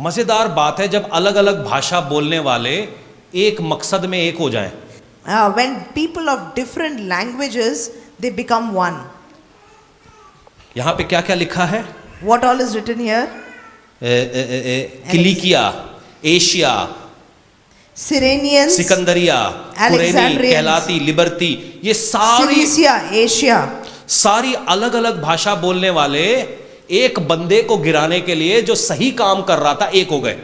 मजेदार बात है जब अलग अलग भाषा बोलने वाले एक मकसद में एक हो जाएं। When people of different languages, they become one. यहाँ पे क्या क्या लिखा है? What all is written here? किलिकिया, एशिया, Cyrenians, सिकंदरिया, कुरेनी, Alexandrians, कहलाती, लिबर्टी, ये सारी Cilicia, Asia. सारी अलग अलग भाषा बोलने वाले एक बंदे को गिराने के लिए जो सही काम कर रहा था एक हो गए।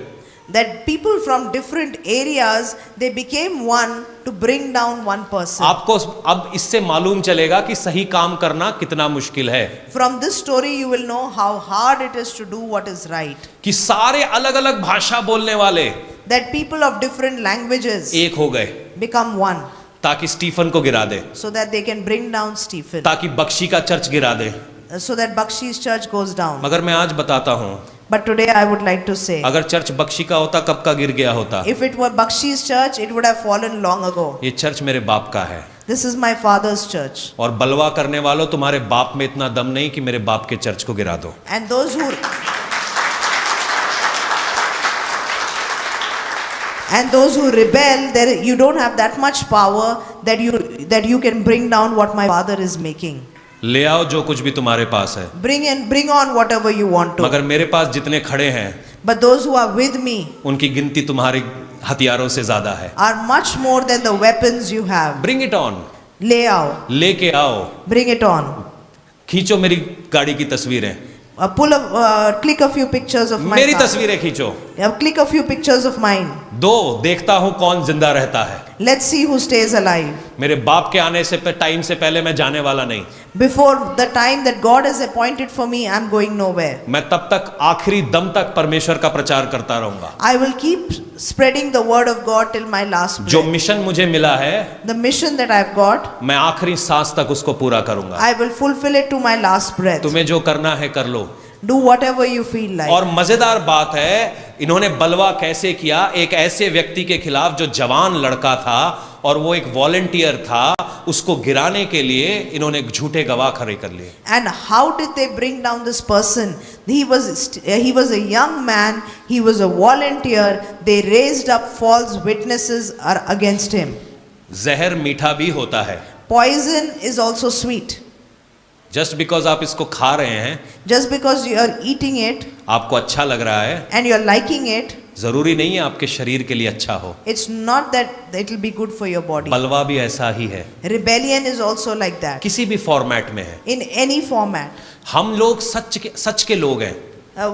That people from different areas, they became one to bring down one person. आपको अब इससे मालूम चलेगा कि सही काम करना कितना मुश्किल है। From this story you will know how hard it is to do what is right. कि सारे अलग अलग भाषा बोलने वाले That people of different languages एक हो गए become one, ताकि स्टीफन को गिरा दे, so that they can bring down Stephen, ताकि बख्शी का चर्च गिरा दे। so that Bakshi's church goes down. मगर मैं आज बताता हूँ, But today I would like to say, अगर चर्च बख्शी का होता कब का गिर गया होता। if it were Bakshi's church, it would have fallen long ago. ये चर्च मेरे बाप का है। This is my father's church. और बलवा करने वालों, तुम्हारे बाप में इतना दम नहीं कि मेरे बाप के चर्च को गिरा दो। And those who rebel, there you don't have that much power that you can bring down what my father is making. ले आओ जो कुछ भी तुम्हारे पास है। Bring on whatever you want to. मगर मेरे पास जितने खड़े हैं But those who are with me उनकी गिनती तुम्हारे हथियारों से ज्यादा है। are much more than the weapons you have. Bring it on, Lay out. लेके आओ, Bring it on. खींचो मेरी गाड़ी की तस्वीरें, Click a few pictures of my मेरी car. तस्वीरें खींचो। Click a few pictures of mine. दो, देखता हूं कौन जिंदा रहता है। Let's see who stays alive. मेरे बाप के आने से टाइम से पहले मैं जाने वाला नहीं। Before the time that God has appointed for me, I'm going nowhere. मैं तब तक आखिरी दम तक परमेश्वर का प्रचार करता रहूंगा। I will keep spreading the word of God till my last जो breath. मिशन मुझे मिला है, The mission that I've got, मैं आखिरी सांस तक उसको पूरा करूंगा। I will fulfill it to my last breath. तुम्हें जो करना है कर लो। Do whatever you feel like. और मजेदार बात है, इन्होंने बलवा कैसे किया? एक ऐसे व्यक्ति के खिलाफ जो जवान लड़का था और वो एक वॉलंटियर था, उसको गिराने के लिए इन्होंने झूठे गवाह खड़े कर लिए। And how did they bring down this person? He was a young man. He was a volunteer. They raised up false witnesses against him. जहर मीठा भी होता है। Poison is also sweet. Just because आप इसको खा रहे हैं, Just because you are eating it आपको अच्छा लग रहा है, and you are liking it, जरूरी नहीं है आपके शरीर के लिए अच्छा हो। it's not that it will be good for your body. बलवा भी ऐसा ही है, Rebellion is also like that. किसी भी फॉर्मेट में है। In any format. हम लोग सच के लोग हैं।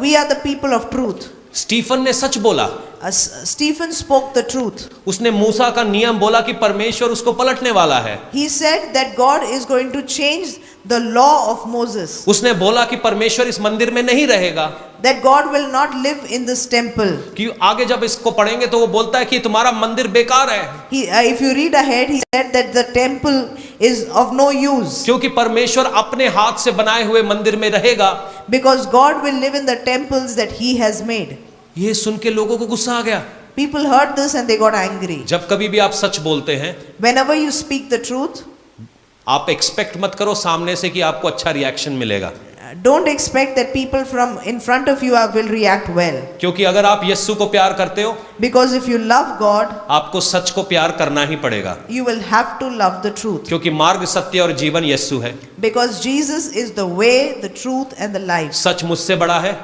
We are the people of truth. Stephen ने सच बोला। Stephen spoke the truth. उसने मूसा का नियम बोला कि परमेश्वर उसको पलटने वाला है। He said that God is going to change the law of Moses. उसने बोला कि परमेश्वर इस मंदिर में नहीं रहेगा। That God will not live in this temple. कि आगे जब इसको पढ़ेंगे तो वो बोलता है कि तुम्हारा मंदिर बेकार है। If you read ahead, he said that the temple is of no use. क्योंकि परमेश्वर अपने हाथ से बनाए हुए मंदिर में रहेगा। Because God will live in the temples that he has made. ये सुन के लोगों को गुस्सा आ गया। People heard this and they got angry. जब कभी भी आप सच बोलते हैं, Whenever you speak the truth, आप एक्सपेक्ट मत करो सामने से कि आपको अच्छा रिएक्शन मिलेगा। don't expect that people from in front of you will react well. क्योंकि अगर आप यीशु को प्यार करते हो, Because if you love God, आपको सच को प्यार करना ही पड़ेगा। you will have to love the truth. क्योंकि मार्ग, सत्य और जीवन यीशु है। Because Jesus is the way, the truth and the life. सच मुझसे बड़ा है,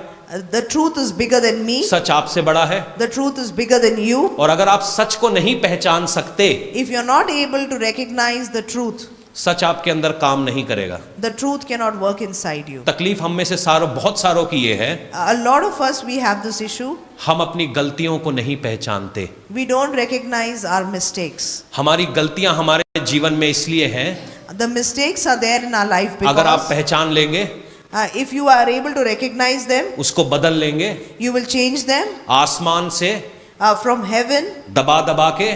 The truth is bigger than me. सच आपसे बड़ा है। The truth is bigger than you. और अगर आप सच को नहीं पहचान सकते, If you're not able to recognize the truth, सच आपके अंदर काम नहीं करेगा। the truth cannot work inside you. तकलीफ हम में से बहुत सारों की ये है, A lot of us, we have this issue. हम अपनी गलतियों को नहीं पहचानते। We don't recognize our mistakes. हमारी गलतियां हमारे जीवन में इसलिए हैं, The mistakes are there in our life अगर आप because पहचान लेंगे, if you are able to recognize them, उसको बदल लेंगे, you will change them. आसमान से From heaven, दबा के,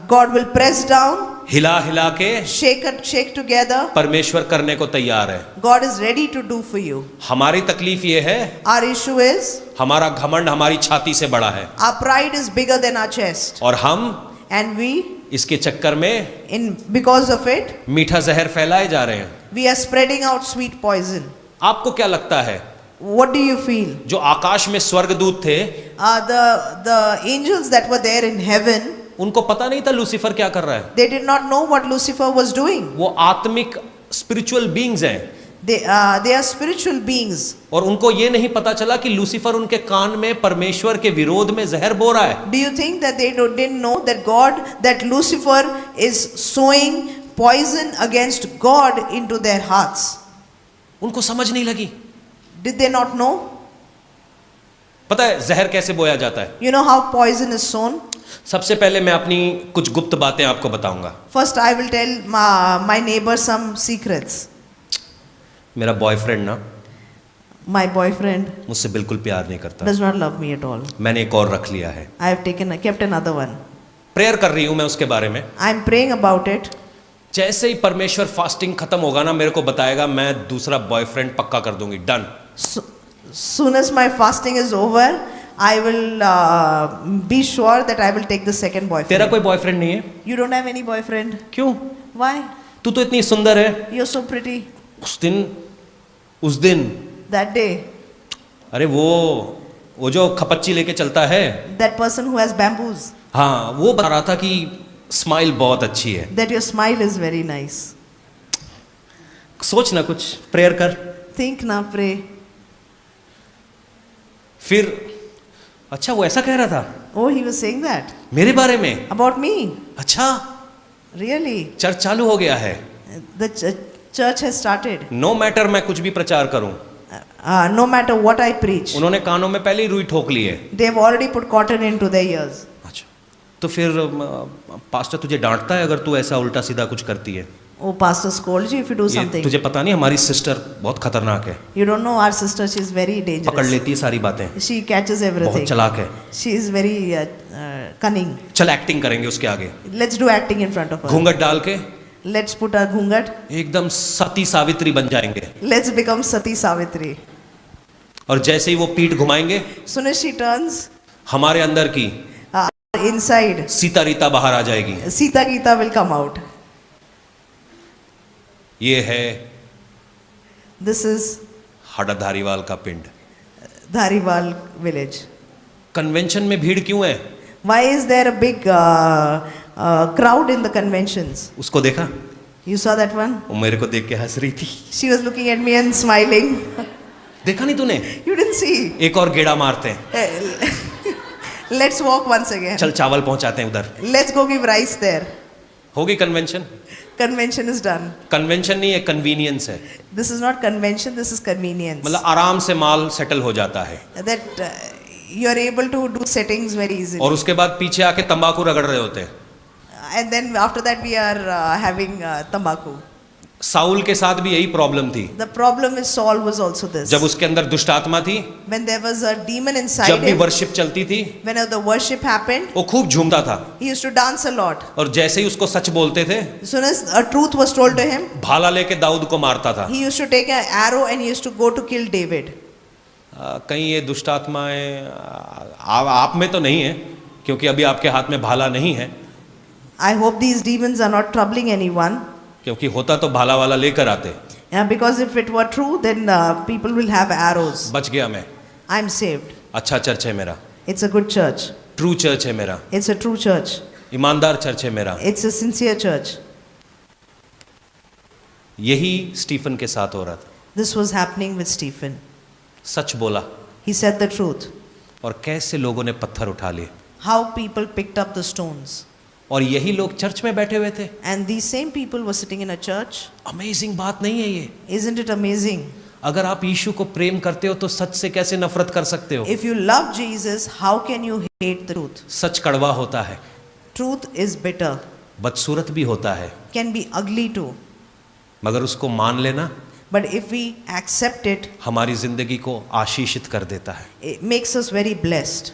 God will press down, हिला के shake together. परमेश्वर करने को तैयार है। God is ready to do for you. हमारी तकलीफ ये है, Our issue is, हमारा घमंड हमारी छाती से बड़ा है our pride is bigger than our chest. और हम And we, इसके चक्कर में because of it, मीठा जहर फैलाए जा रहे हैं। we are spreading out sweet poison. आपको क्या लगता है What do you feel? जो आकाश में स्वर्गदूत थे, The angels that were there in heaven, उनको पता नहीं था लूसीफर क्या कर रहा है। they did not know what Lucifer was doing. वो आत्मिक स्पिरिचुअल बीइंग्स हैं, They are spiritual beings. और उनको ये नहीं पता चला कि लूसीफर उनके कान में परमेश्वर के विरोध में जहर बो रहा है। Do you think that they didn't know that Lucifer is sowing poison against God into their hearts? उनको समझ नहीं लगी। Did they not know? पता है जहर कैसे बोया जाता है? You know how poison is sown? सबसे पहले मैं अपनी कुछ गुप्त बातें आपको बताऊंगा। First, I will tell my neighbor some secrets. मेरा बॉयफ्रेंड ना My boyfriend मुझसे बिल्कुल प्यार नहीं करता। does not love me at all. मैंने एक और रख लिया है। I have kept another one. Prayer कर रही हूं मैं उसके बारे में। I am praying about it. जैसे ही परमेश्वर फास्टिंग खत्म होगा ना, मेरे को बताएगा, मैं दूसरा बॉयफ्रेंड पक्का कर दूंगी। Done. Soon as my fasting is over, I will be sure that I will take the second boyfriend. तेरा कोई बॉयफ्रेंड नहीं है? You don't have any boyfriend? क्यों? Why? तू तो इतनी सुंदर है। You're so pretty. उस दिन That day, अरे वो जो खपच्ची लेके चलता है, that person who has bamboos, हाँ, वो बता रहा था कि स्माइल बहुत अच्छी है। that your smile is very nice. सोच ना, कुछ प्रेयर कर। Think now, pray. फिर अच्छा वो ऐसा कह रहा था Oh, he was saying that मेरे बारे में। about me. अच्छा, Really? चर्च चालू हो गया है। The church has started. No matter मैं कुछ भी प्रचार करूं, No matter what I preach, उन्होंने कानों में पहले ही रुई ठोक ली है। they have already put cotton into their ears. अच्छा, तो फिर पास्टर तुझे डांटता है अगर तू ऐसा उल्टा सीधा कुछ करती है? Oh, pastor scolds you if you do ये something. तुझे पता नहीं, हमारी सिस्टर बहुत खतरनाक है। You don't know our sister, she is very पकड़ dangerous. लेती है सारी बातें, She catches बहुत everything. चालाक है। She is very cunning. चल एक्टिंग करेंगे उसके आगे, Let's do acting in front of her. घूंघट डाल के Let's put a ghungat. एकदम सती सावित्री बन जाएंगे, Let's become Sati Savitri. और जैसे ही वो पीठ घुमाएंगे, Soon as she turns, हमारे अंदर की inside, सीता रीता बाहर आ जाएगी। Sita Gita will come out. ये है This is हाड़ा धारीवाल का पिंड। Dhariwal village. कन्वेंशन में भीड़ क्यों है? Why is there a big crowd in the conventions? उसको देखा? You saw that one? वो मेरे को देख के हंस रही थी। She was looking at me and smiling. देखा नहीं तूने? You didn't see? एक और गेड़ा मारते हैं, Let's walk once again. चल चावल पहुंचाते हैं उधर। Let's go give rice there. होगी convention? Convention is done. Convention नहीं है, कन्वीनियंस है। This is not convention, this is convenience. मतलब आराम से माल सेटल हो जाता है, That you are able to do settings very easily. और उसके बाद पीछे आके तंबाकू रगड़ रहे होते हैं। And then after that we are having tambaku. Saul के साथ भी यही प्रॉब्लम थी। The problem with Saul was also this. जब उसके अंदर दुष्ट आत्मा थी, When there was a demon inside जब भी him, वर्शिप चलती थी, whenever the worship happened, वो खूब झूमता था, he used to dance a lot. और जैसे ही उसको सच बोलते थे, As soon as a truth was told to him, भाला लेके दाऊद को मारता था। he used to take an arrow and he used to go to kill David. कहीं ये दुष्ट आत्माएं आप में तो नहीं है, क्योंकि अभी आपके हाथ में भाला नहीं है, I hope these demons are not troubling anyone. क्योंकि होता तो भाला वाला लेकर आते। Because if it were true, then people will have arrows. बच गया मैं। I'm saved. अच्छा चर्च है मेरा, It's a good church. True church है मेरा, It's a true church. ईमानदार चर्च है मेरा। It's a sincere church. यही स्टीफन के साथ हो रहा था। This was happening with Stephen. सच बोला, He said the truth. और कैसे लोगों ने पत्थर उठा लिए, How people picked up the stones. और यही लोग चर्च में बैठे हुए थे। And these same people were sitting in a church. Amazing बात नहीं है ये? Isn't it amazing? अगर आप यीशु को प्रेम करते हो तो सच से कैसे नफरत कर सकते हो? If you love Jesus, how can you hate the truth? सच कड़वा होता है, Truth is bitter, बदसूरत भी होता है, can be ugly too. मगर उसको मान लेना But if we accept it, हमारी जिंदगी को आशीषित कर देता है। it makes us very blessed.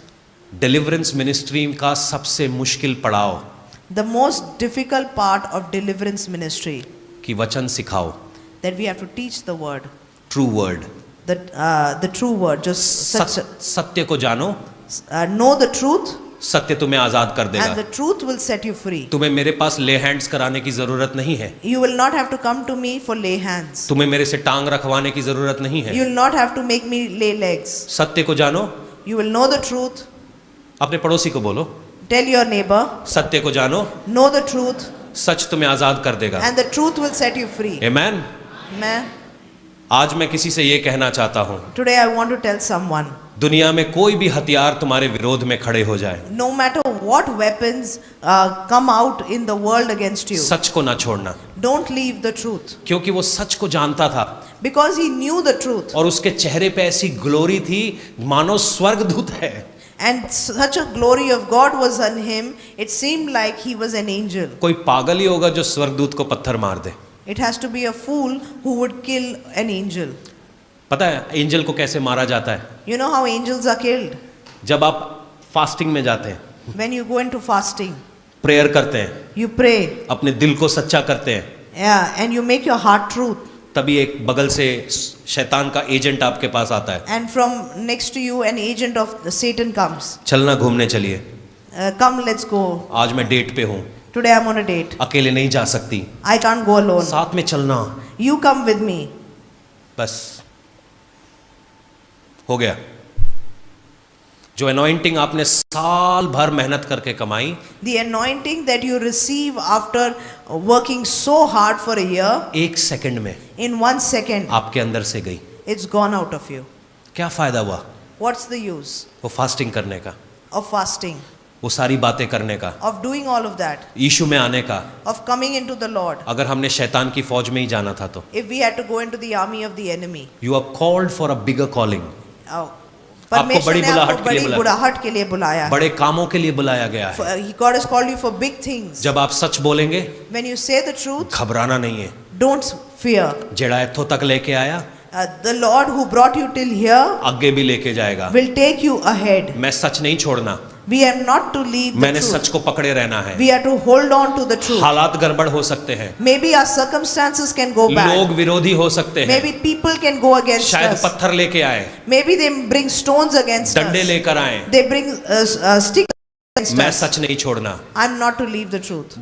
Deliverance ministry का सबसे मुश्किल पड़ाव The most difficult part of deliverance ministry, कि वचन सिखाओ, that we have to teach the word, true word, the true word, just such सत्य को जानो, know the truth सत्य तुम्हें आजाद कर and देगा। the truth will set you free. तुम्हें मेरे पास ले हैंड्स कराने की जरूरत नहीं है। You will not have to come to me for lay hands. तुम्हें मेरे से टांग रखवाने की जरूरत नहीं है। You will not have to make me lay legs. सत्य को जानो। You will know the truth. अपने पड़ोसी को बोलो, Tell your neighbor, सत्य को जानो, know the truth, सच तुम्हें आजाद कर देगा। and the truth will set you free. Amen. Amen. आज मैं किसी से ये कहना चाहता हूँ, Today I want to tell someone, दुनिया में कोई भी हथियार तुम्हारे विरोध में खड़े हो जाए, no matter what weapons come out in the world against you, सच को ना छोड़ना, don't leave the truth. क्योंकि वो सच को जानता था Because he knew the truth. और उसके चेहरे पे ऐसी ग्लोरी थी मानो स्वर्गदूत है। And such a glory of God was on him, it seemed like he was an angel. कोई पागल ही होगा जो स्वर्गदूत को पत्थर मार दे। It has to be a fool who would kill an angel. पता है एंजल को कैसे मारा जाता है? You know how angels are killed? जब आप फास्टिंग में जाते हैं, When you go into fasting, prayer करते हैं, you pray, अपने दिल को सच्चा करते हैं, yeah, and you make your heart truth. तभी एक बगल से शैतान का एजेंट आपके पास आता है। And from next to you, an agent of the Satan comes. चलना घूमने चलिए, Come, let's go. आज मैं डेट पे हूँ, Today I'm on a date. अकेले नहीं जा सकती, I can't go alone. साथ में चलना। You come with me. बस हो गया। जो अनॉइंटिंग आपने साल भर मेहनत करके कमाई, The anointing that you receive after working so hard for a year, एक सेकंड में in 1 second, आपके अंदर से गई। it's gone out of you. क्या फायदा हुआ What's the use वो फास्टिंग करने का, of fasting, वो सारी बातें करने का, of doing all of that, यीशु में आने का? of coming into the Lord, अगर हमने शैतान की फौज में ही जाना था तो if we had to go into the army of the enemy? You are called for a bigger calling. परमेश्वर बड़ी ने आपको बुलाहट के लिए बड़ी बुलाया। बुलाहट के लिए बुलाया है. बड़े कामों के लिए बुलाया गया है। God has called you for big things. जब आप सच बोलेंगे, When you say the truth, घबराना नहीं है। don't fear. जेड़ा इत्थों तक लेके आया, The Lord who brought you till here आगे भी लेके जाएगा। will take you ahead. मैं सच नहीं छोड़ना, We are not to leave the मैंने truth. सच को पकड़े रहना है। We are to hold on to the truth. हालात गड़बड़ हो सकते हैं, Maybe our circumstances can go bad. लोग विरोधी हो सकते हैं, Maybe people can go against शायद us. पत्थर लेके आए, Maybe they bring stones against डंडे us. लेकर आए, They bring sticks against मैं us. सच नहीं छोड़ना। I'm not to leave the truth.